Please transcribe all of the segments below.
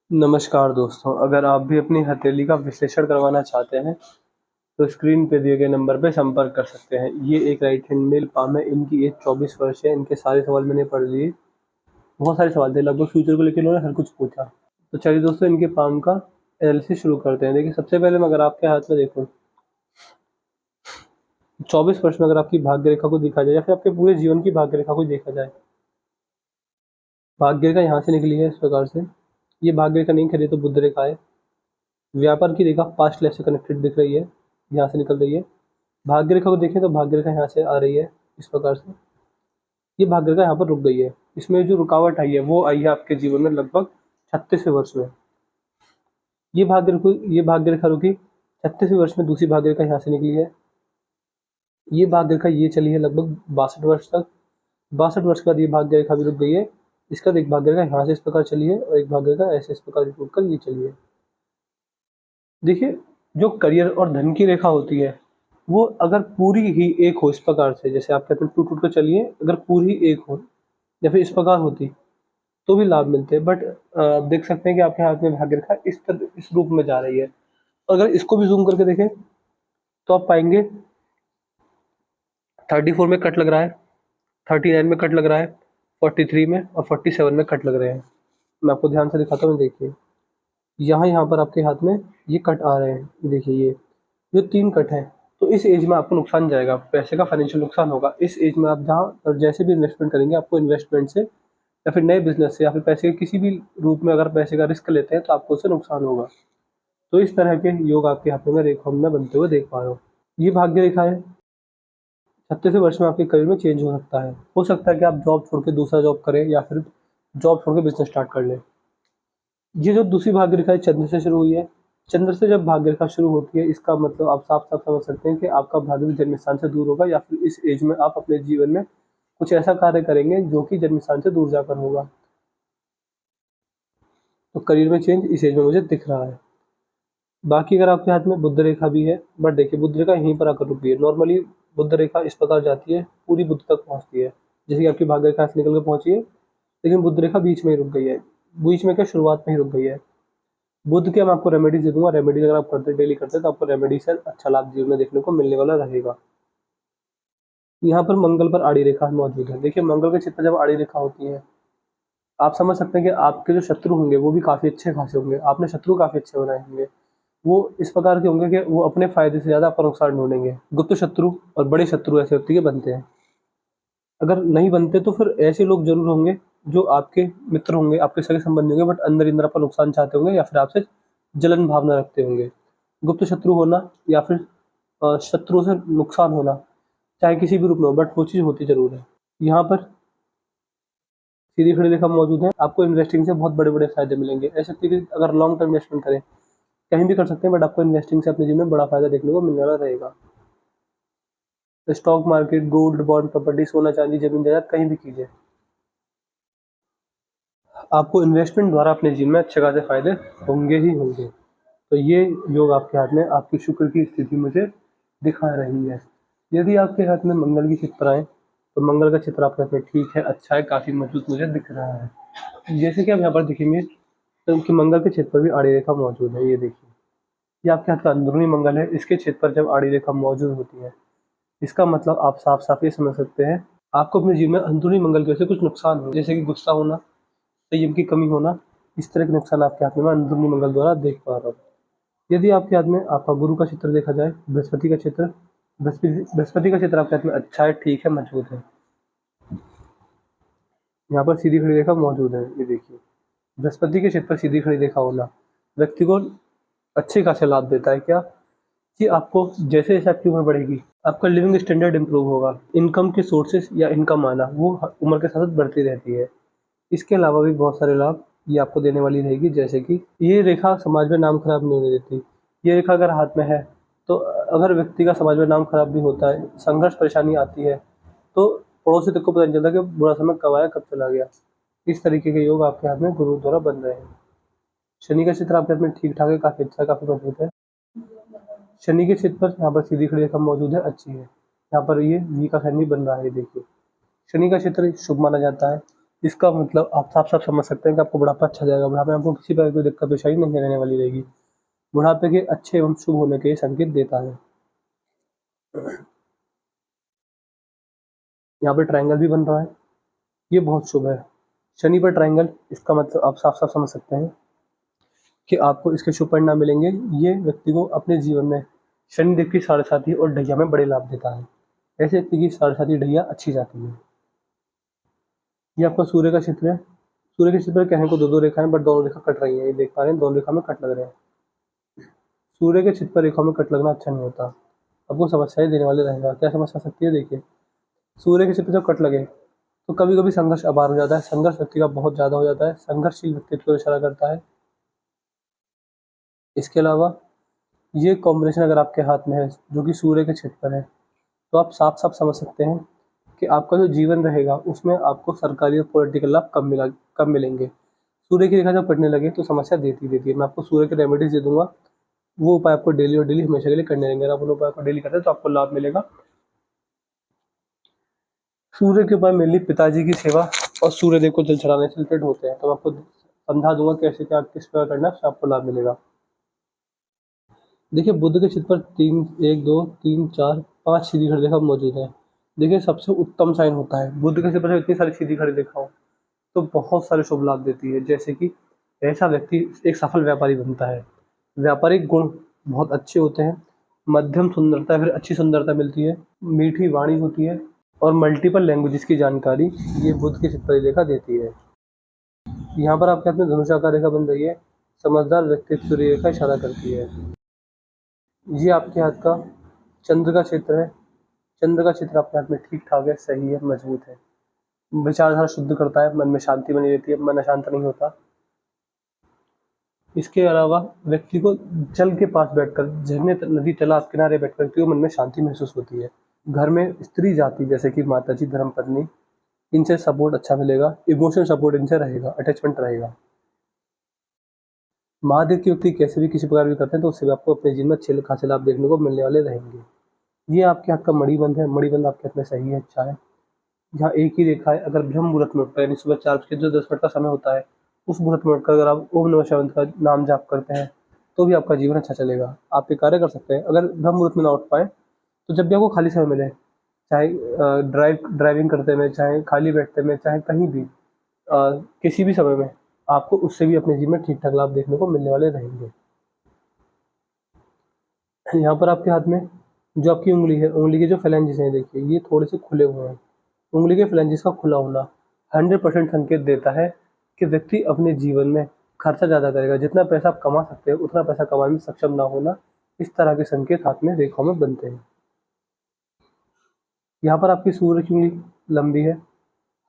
नमस्कार दोस्तों, अगर आप भी अपनी हथेली का विश्लेषण करवाना चाहते हैं, तो स्क्रीन पे दिए गए नंबर पे संपर्क कर सकते हैं। ये एक राइट हैंड मेल पाम है, इनकी एज 24 वर्ष है। इनके सारे सवाल मैंने पढ़ लिए। बहुत सारे सवाल थे, लगभग फ्यूचर को लेकर इन्होंने हर कुछ पूछा। तो चलिए दोस्तों, इनके पाम का एनालिसिस शुरू करते हैं। देखिए, सबसे पहले मैं अगर आपके हाथ में देखूँ, 24 वर्ष में अगर आपकी भाग्य रेखा को देखा जाए या फिर आपके पूरे जीवन की भाग्य रेखा को देखा जाए, भाग्य रेखा यहाँ से निकली है इस प्रकार से। ये भाग्य रेखा नहीं खड़ी तो बुध रेखा है। व्यापार की रेखा पास्ट लाइफ से कनेक्टेड दिख रही है, यहाँ से निकल रही है। भाग्य रेखा को देखें तो भाग्य रेखा यहाँ से आ रही है इस प्रकार से। ये भाग्य रेखा यहाँ पर रुक गई है। इसमें जो रुकावट आई है वो आई है आपके जीवन में लगभग 36वें वर्ष में। ये भाग्य रेखा रुकी 36वें वर्ष में। दूसरी भाग्य रेखा यहाँ से निकली है। ये भाग्य रेखा ये चली है लगभग 62 वर्ष तक। 62 वर्ष के बाद ये भाग्य रेखा भी रुक गई है। इसका एक भाग्य रेखा यहाँ से इस प्रकार चली है और एक भाग्य रेखा ऐसे इस प्रकार रुक कर ये चली है। देखिए, जो करियर और धन की रेखा होती है वो अगर पूरी ही एक हो इस प्रकार से, जैसे आप कहते हैं टूट टूट कर चलिए, अगर पूरी एक हो या फिर इस प्रकार होती तो भी लाभ मिलते हैं। बट आप देख सकते हैं कि आपके हाथ में भाग्य रेखा इस रूप में जा रही है। अगर इसको भी जूम करके देखें तो आप पाएंगे 34 में कट लग रहा है, 39 में कट लग रहा है, 43 में और 47 में कट लग रहे हैं। मैं आपको ध्यान से दिखाता हूँ। देखिए, यहाँ पर आपके हाथ में ये कट आ रहे हैं। ये देखिए, ये जो 3 कट हैं, तो इस एज में आपको नुकसान जाएगा, पैसे का फाइनेंशियल नुकसान होगा। इस एज में आप जहाँ और जैसे भी इन्वेस्टमेंट करेंगे, आपको इन्वेस्टमेंट से या फिर नए बिजनेस से या फिर पैसे के किसी भी रूप में अगर पैसे का रिस्क लेते हैं तो आपको उससे नुकसान होगा। तो इस तरह के योग आपके हाथों में रेखाओं में बनते हुए देख पा रहे हो। ये भाग्य रेखा है। 36वें वर्ष में आपके करियर में चेंज हो सकता है। हो सकता है कि आप जॉब छोड़ के दूसरा जॉब करें या फिर जॉब छोड़ के बिजनेस स्टार्ट कर लें। ये जो दूसरी भाग्य रेखा है चंद्र से शुरू हुई है। चंद्र से जब भाग्य रेखा शुरू होती है, इसका मतलब आप साफ साफ समझ सकते हैं कि आपका भाग्य भी जन्म स्थान से दूर होगा या फिर इस एज में आप अपने जीवन में कुछ ऐसा कार्य करेंगे जो कि जन्म स्थान से दूर जाकर होगा। तो करियर में चेंज इस एज में मुझे दिख रहा है। बाकी अगर आपके हाथ में बुध रेखा भी है, बट देखिए बुध रेखा यहीं पर आकर रुकी है। नॉर्मली बुध रेखा इस प्रकार जाती है, पूरी बुध तक पहुंचती है, जैसे कि आपकी भाग्य रेखा से निकल कर पहुंची है। लेकिन बुध रेखा बीच में ही रुक गई है। बीच में क्या, शुरुआत में ही रुक गई है। बुध के मैं आपको रेमेडीज दे दूंगा। रेमेडीज अगर आप करते डेली करते हैं तो आपको रेमेडी से अच्छा लाभ जीवन में देखने को मिलने वाला रहेगा। यहाँ पर मंगल पर आड़ी रेखा मौजूद है। देखिए, मंगल के चित्र जब आड़ी रेखा होती है, आप समझ सकते हैं कि आपके जो शत्रु होंगे वो भी काफी अच्छे खासे होंगे। आपने शत्रु काफी अच्छे बनाए होंगे। वो इस प्रकार के होंगे कि वो अपने फायदे से ज्यादा आपका नुकसान ढूंढेंगे। गुप्त शत्रु और बड़े शत्रु ऐसे व्यक्ति के बनते हैं। अगर नहीं बनते तो फिर ऐसे लोग जरूर होंगे जो आपके मित्र होंगे, आपके सगे संबंधी होंगे, बट अंदर अंदर आपका नुकसान चाहते होंगे या फिर आपसे जलन भावना रखते होंगे। गुप्त शत्रु होना या फिर शत्रुओं से नुकसान होना, चाहे किसी भी रूप में हो, बट वो चीज़ होती ज़रूर है। यहाँ पर सीधी खड़ी रेखा मौजूद है। आपको इन्वेस्टिंग से बहुत बड़े-बड़े फ़ायदे मिलेंगे। ऐसे कि अगर लॉन्ग टर्म इन्वेस्टमेंट करें, कहीं भी कर सकते हैं, बट आपको इन्वेस्टिंग से अपने जीवन में बड़ा फ़ायदा देखने को मिलने वाला रहेगा। Stock market, gold, bond, property, सोना, चांदी, ज़मीन जायदाद कहीं भी कीजिए, आपको इन्वेस्टमेंट द्वारा अपने जीवन में अच्छे खासे फ़ायदे होंगे ही होंगे। तो ये योग आपके हाथ में आपकी शुक्र की स्थिति मुझे दिखा रही है। यदि आपके हाथ में मंगल की चित्र आए तो मंगल का चित्र आपके हाथ में ठीक है, अच्छा है, काफी मजबूत मुझे दिख रहा है। जैसे कि आप यहाँ पर देखेंगे तो कि मंगल के क्षेत्र पर भी आड़ी रेखा मौजूद है। ये देखिए, ये आपके हाथ का अंदरूनी मंगल है। इसके क्षेत्र पर जब आड़ी रेखा मौजूद होती है, इसका मतलब आप साफ साफ ये समझ सकते हैं आपको अपने जीवन में अंदरूनी मंगल की वजह से कुछ नुकसान हो, जैसे कि गुस्सा होना, संयम की कमी होना। इस तरह के नुकसान आपके हाथ में मैं अंदरूनी मंगल द्वारा देख पा रहा हूँ। यदि आपके हाथ में आपका गुरु का चित्र देखा जाए, बृहस्पति का चित्र, बृहस्पति का चित्र आपके हाथ में अच्छा है, ठीक है, मजबूत है। यहाँ पर सीधी खड़ी रेखा मौजूद है। ये देखिए, बृहस्पति के चित्र पर सीधी खड़ी रेखा होना व्यक्ति को अच्छे खासे लाभ देता है। क्या कि आपको जैसे जैसे आपकी उम्र बढ़ेगी, आपका लिविंग स्टैंडर्ड इंप्रूव होगा। इनकम के सोर्सेस या इनकम आना वो उम्र के साथ साथ बढ़ती रहती है। इसके अलावा भी बहुत सारे लाभ ये आपको देने वाली रहेगी, जैसे कि ये रेखा समाज में नाम खराब नहीं होने देती। ये रेखा अगर हाथ में है तो अगर व्यक्ति का समाज में नाम खराब भी होता है, संघर्ष परेशानी आती है, तो पड़ोसी तक को पता नहीं चलता कि बुरा समय कब आया कब चला गया। इस तरीके के योग आपके हाथ में गुरु द्वारा बन रहे हैं। शनि का चित्र आपके हाथ में ठीक ठाक है, काफी अच्छा है, काफी मजबूत है। शनि के चित्र पर यहाँ पर सीधी खड़ी रेखा मौजूद है, अच्छी है। यहाँ पर ये वी का साइन भी बन रहा है। देखिए, शनि का क्षेत्र शुभ माना जाता है। इसका मतलब आप साफ-साफ समझ सकते हैं कि आपको बुढ़ापा अच्छा जाएगा। बुढ़ापे में आपको किसी प्रकार की कोई दिक्कत परेशानी नहीं रहने वाली रहेगी। बुढ़ापे के अच्छे एवं शुभ होने के संकेत देता है। यहाँ पे ट्रायंगल भी बन रहा है, ये बहुत शुभ है। शनि पर ट्रायंगल, इसका मतलब आप साफ-साफ समझ सकते हैं कि आपको इसके शुभ परिणाम मिलेंगे। ये व्यक्ति को अपने जीवन में शनिदेव की साढ़ेसाती और ढैया में बड़े लाभ देता है। ऐसे व्यक्ति की साढ़ेसाती ढैया अच्छी जाती है। ये आपका सूर्य का क्षेत्र है। सूर्य के क्षेत्र में कहने को दो रेखाएं, बट दोनों रेखा कट रही है। ये देख पा रहे हैं, दोनों रेखा में कट लग रहे हैं। सूर्य के क्षेत्र पर रेखाओं में कट लगना अच्छा नहीं होता, आपको समस्याएं देने वाले रहेगा। क्या समस्या सकती है? देखिए, सूर्य के क्षेत्र जब कट लगे तो कभी कभी संघर्ष अपार हो जाता है। संघर्ष व्यक्ति का बहुत ज़्यादा हो जाता है। संघर्षशील व्यक्तित्व को इशारा करता है। इसके अलावा ये कॉम्बिनेशन अगर आपके हाथ में है जो कि सूर्य के क्षेत्र पर है, तो आप साफ साफ समझ सकते हैं कि आपका जो जीवन रहेगा उसमें आपको सरकारी और पॉलिटिकल लाभ कम मिलेंगे। सूर्य की रेखा जब कटने लगे तो समस्या देती है। मैं आपको सूर्य के रेमेडीज दे दूंगा, वो उपाय आपको डेली और डेली हमेशा के लिए करने रहेंगे। अगर आप उन उपाय को डेली करते हैं तो आपको लाभ मिलेगा। सूर्य के उपाय मेनली पिताजी की सेवा और सूर्य देव को जल चढ़ाने से रिलेटेड होते हैं, तो मैं आपको समझा दूंगा कैसे क्या किस प्रकार करना है, उससे आपको लाभ मिलेगा। देखिए, बुध के क्षेत्र पर 1 2 3 4 5 सीधी खड़ी रेखा मौजूद है। देखिए, सबसे उत्तम साइन होता है बुध के क्षेत्र पर इतनी सारी सीधी खड़ी रेखा हो तो बहुत सारे शुभ लाभ देती है। जैसे कि ऐसा व्यक्ति एक सफल व्यापारी बनता है। व्यापारिक गुण बहुत अच्छे होते हैं। मध्यम सुंदरता फिर अच्छी सुंदरता मिलती है। मीठी वाणी होती है और मल्टीपल लैंग्वेजेस की जानकारी ये बुध की चित्र रेखा देती है। यहाँ पर आपके हाथ में धनुषाकार रेखा बन रही है। समझदार व्यक्तित्व रेखा इशारा करती है। ये आपके हाथ का चंद्र का क्षेत्र है। चंद्र का क्षेत्र आपके हाथ में ठीक ठाक है, सही है, मजबूत है। विचारधारा शुद्ध करता है, मन में शांति बनी रहती है, मन अशांत नहीं होता। इसके अलावा व्यक्ति को जल के पास बैठकर, झरने नदी तालाब किनारे बैठकर व्यक्ति को मन में शांति महसूस होती है। घर में स्त्री जाति जैसे कि माताजी, धर्मपत्नी, इनसे सपोर्ट अच्छा मिलेगा। इमोशनल सपोर्ट इनसे रहेगा, अटैचमेंट रहेगा। महादेव की व्यक्ति कैसे भी किसी प्रकार भी करते हैं तो उससे भी आपको अपने जीवन में अच्छे खासे लाभ देखने को मिलने वाले रहेंगे। ये आपके हाथ का मणिबंध है। मणिबंध आपके हाथ में सही है, अच्छा है। जहाँ एक ही रेखा है, अगर ब्रह्म मुहूर्त में उठकर यानी सुबह 4:10 का समय होता है, उस मुहूर्त में उठकर अगर आप ओम नमः शिवाय का नाम जाप करते हैं तो भी आपका जीवन अच्छा चलेगा। आप ये कार्य कर सकते हैं। अगर ब्रह्म मुहूर्त में ना उठ पाए तो जब भी आपको खाली समय मिले, चाहे ड्राइविंग करते में, चाहे खाली बैठते में, चाहे कहीं भी किसी भी समय में, आपको उससे भी अपने जीवन में ठीक ठाक लाभ देखने को मिलने वाले रहेंगे। यहाँ पर आपके हाथ में जो आपकी उंगली है, उंगली के जो फ्लैंजेस हैं, देखिए ये थोड़े से खुले हुए हैं। उंगली के फ्लैंजेस का खुला होना 100% संकेत देता है कि व्यक्ति अपने जीवन में खर्चा ज़्यादा करेगा। जितना पैसा आप कमा सकते हैं उतना पैसा कमाने में सक्षम ना होना, इस तरह के संकेत हाथ में रेखाओं में बनते हैं। यहाँ पर आपकी सूर्य की उंगली लंबी है,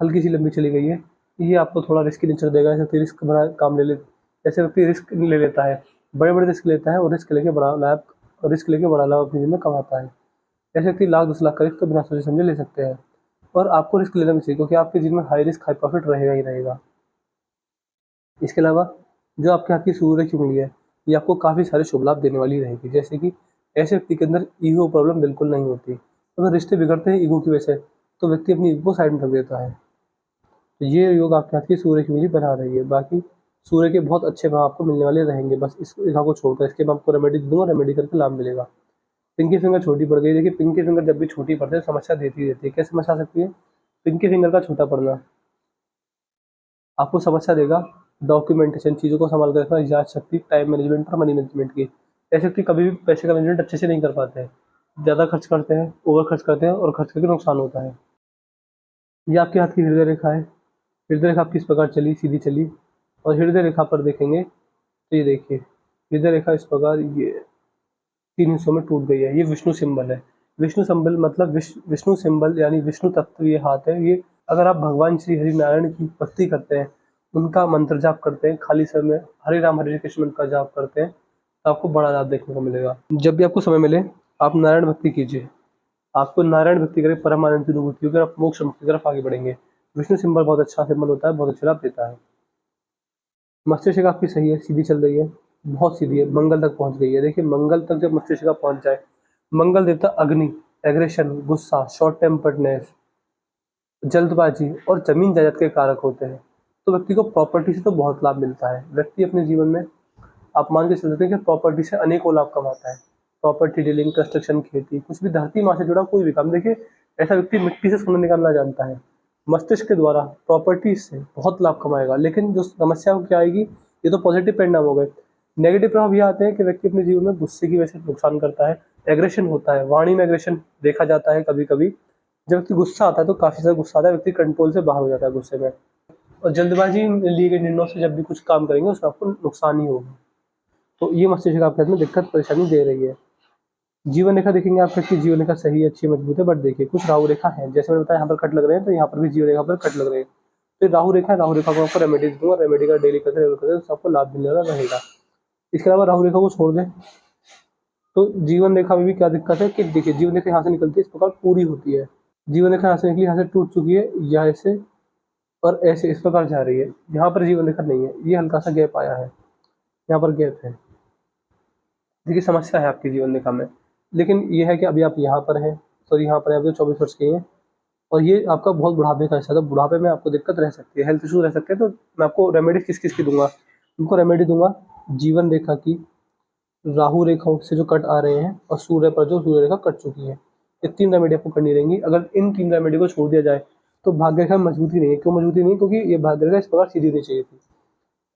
हल्की सी लंबी चली गई है। ये आपको थोड़ा रिस्की नेचर देगा। ऐसे व्यक्ति रिस्क भरा काम ले ले ऐसे व्यक्ति रिस्क ले लेता है, बड़े बड़े रिस्क लेता है और रिस्क लेके बड़ा लाभ अपने जीवन में कमाता है। ऐसे व्यक्ति लाख 10 लाख का रिस्क तो बिना सोचे समझे ले सकते हैं। और आपको रिस्क लेना भी चाहिए, क्योंकि आपके जीवन में हाई रिस्क हाई प्रॉफिट रहेगा ही रहेगा। इसके अलावा जो आपके हाथ की सूर्य की उंगली है, ये आपको काफ़ी सारे शुभ लाभ देने वाली रहेगी। जैसे कि ऐसे व्यक्ति के अंदर ईगो प्रॉब्लम बिल्कुल नहीं होती। अगर रिश्ते बिगड़ते हैं ईगो की वजह से तो व्यक्ति अपनी ईगो को साइड में रख देता है। तो ये योग आपके हाथ की सूर्य की उंगली बना रही है। बाकी सूर्य के बहुत अच्छे भाव आपको मिलने वाले रहेंगे, बस इस रेखा को छोड़कर। इसके मैं आपको रेमेडी दूंगा, रेमेडी करके लाभ मिलेगा। पिंकी फिंगर छोटी पड़ गई। देखिए, पिंकी फिंगर जब भी छोटी पड़ती है समस्या देती रहती है। क्या समस्या आ सकती है? पिंकी फिंगर का छोटा पड़ना आपको समस्या देगा। डॉक्यूमेंटेशन, चीज़ों को संभाल कर रखना, याद शक्ति, टाइम मैनेजमेंट और मनी मैनेजमेंट की। ऐसे व्यक्ति कभी भी पैसे का मैनेजमेंट अच्छे से नहीं कर पाते हैं। ज़्यादा खर्च करते हैं, ओवर खर्च करते हैं और खर्च करके नुकसान होता है। ये आपके हाथ की हृदय रेखा है। हृदय रेखा आपकी इस प्रकार चली, सीधी चली, और हृदय रेखा पर देखेंगे तो ये देखिए, हृदय रेखा इस प्रकार ये 3 हिस्सों में टूट गई है। ये विष्णु सिंबल है। विष्णु सिंबल मतलब विष्णु सिंबल यानी विष्णु तत्व ये हाथ है। ये अगर आप भगवान श्री हरि नारायण की भक्ति करते हैं, उनका मंत्र जाप करते हैं, खाली समय में हरे राम हरे कृष्ण मंत्र का जाप करते हैं, तो आपको बड़ा लाभ देखने को मिलेगा। जब भी आपको समय मिले आप नारायण भक्ति कीजिए। आपको नारायण भक्ति करें, परम आनंद की अनुभूति होगी, आप मोक्ष मुक्ति की तरफ आगे बढ़ेंगे। विष्णु सिंबल बहुत अच्छा सिंबल होता है, बहुत अच्छे लाभ देता है। मस्तिष्क आपकी सही है, सीधी चल रही है, बहुत सीधी है, मंगल तक पहुंच गई है। देखिए, मंगल तक जब मस्तिष्क पहुंच जाए, मंगल देवता अग्नि, एग्रेशन, गुस्सा, शॉर्ट टेम्पर्डनेस, जल्दबाजी और जमीन जायदाद के कारक होते हैं। तो व्यक्ति को प्रॉपर्टी से तो बहुत लाभ मिलता है। व्यक्ति अपने जीवन में, आप मान के चल सकते हैं कि प्रॉपर्टी से अनेकों लाभ कमाता है। प्रॉपर्टी डीलिंग, कंस्ट्रक्शन, खेती, कुछ भी धरती माँ से जुड़ा कोई भी काम। देखिए, ऐसा व्यक्ति मिट्टी से सोना निकालना जानता है। मस्तिष्क के द्वारा प्रॉपर्टी से बहुत लाभ कमाएगा। लेकिन जो समस्या क्या आएगी, ये तो पॉजिटिव परिणाम हो गए। नेगेटिव प्रभाव ये आते हैं कि व्यक्ति अपने जीवन में गुस्से की वजह से नुकसान करता है, एग्रेशन होता है, वाणी में एग्रेशन देखा जाता है कभी कभी। जब व्यक्ति गुस्सा आता है तो काफी ज्यादा गुस्सा आता है, व्यक्ति कंट्रोल से बाहर हो जाता है गुस्से में। और जल्दबाजी में लिए गए निर्णयों से जब भी कुछ काम करेंगे उसमें आपको नुकसान ही होगा। तो ये मस्तिष्क आपके हाथ में दिक्कत परेशानी दे रही है। जीवन रेखा देखेंगे आप, व्यक्ति जीवन रेखा सही अच्छी मजबूत है, बट देखिए कुछ राहु रेखा है, जैसे मैंने बताया यहाँ पर कट लग रहे हैं, तो यहाँ पर भी जीवन रेखा पर कट लग रहे हैं। तो ये राहु रेखा है, राहु रेखा को आपको रेमेडीज दूंगा, रेमेडी का डेली करते रहेगा तो आपको लाभ मिलने वाला रहेगा। इसके अलावा राहु रेखा को छोड़ दें तो जीवन रेखा में भी क्या दिक्कत है कि देखिए, जीवन रेखा यहाँ से निकलती है, इस प्रकार पूरी होती है। जीवन रेखा यहाँ से निकली, यहाँ से टूट चुकी है, यहाँ से और ऐसे इस प्रकार जा रही है। यहाँ पर जीवन रेखा नहीं है, ये हल्का सा गैप आया है, यहाँ पर गैप है। देखिए समस्या है आपकी जीवन रेखा में, लेकिन ये है कि अभी आप यहाँ पर हैं, तो यहाँ पर अभी 24 वर्ष के हैं, और ये आपका बहुत बुढ़ापे का हिस्सा है। तो बुढ़ापे में आपको दिक्कत रह सकती है, हेल्थ इशू रह सकते हैं। तो मैं आपको रेमेडी किस किस की दूंगा, उनको रेमेडी दूंगा जीवन रेखा की, राहु रेखाओं से जो कट आ रहे हैं, और सूर्य पर जो सूर्य रेखा कट चुकी है। ये 3 रेमेडी आपको करनी रहेंगी। अगर इन 3 रेमेडी को छोड़ दिया जाए तो भाग्य रेखा मजबूती नहीं है। क्यों मजबूती नहीं? क्योंकि ये भाग्य रेखा इस प्रकार सीधी नहीं चाहिए थी।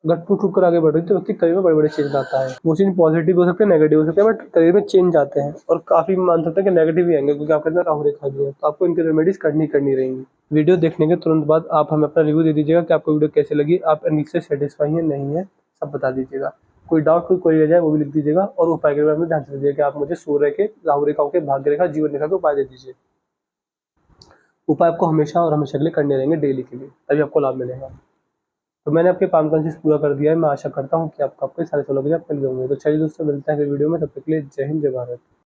अगर टूट कर आगे बढ़ रही है तो व्यक्ति करियर में बड़े बड़े चेंज आता है। वो चेंज पॉजिटिव हो सकते हैं, नेगेटिव हो सकते हैं, बट करियर में चेंज आते हैं, और काफी मान सकते हैं कि नेगेटिव ही आएंगे, क्योंकि आपके अंदर राहु रेखा भी है। तो आपको इनकी रेमेडीज करनी रहेंगी। वीडियो देखने के तुरंत बाद आप हमें अपना रिव्यू दे दीजिएगा कि आपको वीडियो कैसे लगी, आप इनसे सेटिस्फाई है नहीं है, सब बता दीजिएगा। कोई डाउट कोई क्वेरी रह जाए वो भी लिख दीजिएगा, और उपाय के बारे में ध्यान से दीजिएगा कि आप मुझे सूर्य के, राहु रेखाओं के, भाग्य रेखा, जीवन रेखा के उपाय दे दीजिए। उपाय आपको हमेशा और हमेशा के लिए करने रहेंगे, डेली के लिए, तभी आपको लाभ मिलेगा। तो मैंने आपके 5 कॉन्शियस पूरा कर दिया है। मैं आशा करता हूँ कि आपको आपके सारे सवालों के जवाब मिल गए होंगे। तो चलिए दोस्तों, मिलते हैं अगले वीडियो में, तब तक के लिए जय हिंद, जय भारत।